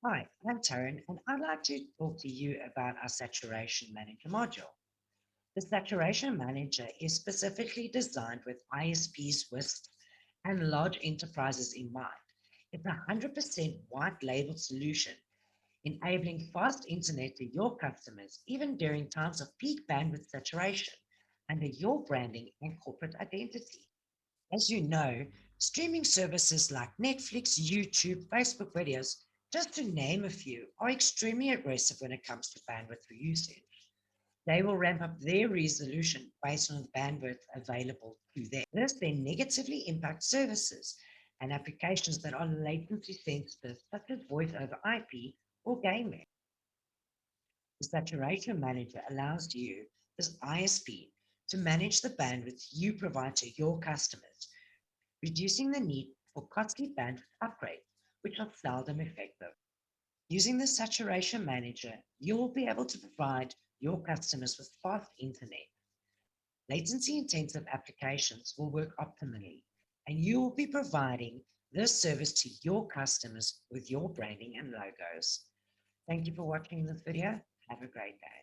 Hi, I'm Taryn, and I'd like to talk to you about our Saturation Manager module. The Saturation Manager is specifically designed with ISPs, WISPs, and large enterprises in mind. It's a 100% white label solution, enabling fast internet to your customers, even during times of peak bandwidth saturation, under your branding and corporate identity. As you know, streaming services like Netflix, YouTube, Facebook videos, just to name a few, are extremely aggressive when it comes to bandwidth usage. They will ramp up their resolution based on the bandwidth available to them. This then negatively impacts services and applications that are latency sensitive, such as voice over IP or gaming. The Saturation Manager allows you, as ISP, to manage the bandwidth you provide to your customers, reducing the need for costly bandwidth upgrades, which are seldom effective. Using the Saturation Manager, you will be able to provide your customers with fast internet. Latency intensive applications will work optimally, and you will be providing this service to your customers with your branding and logos. Thank you for watching this video. Have a great day.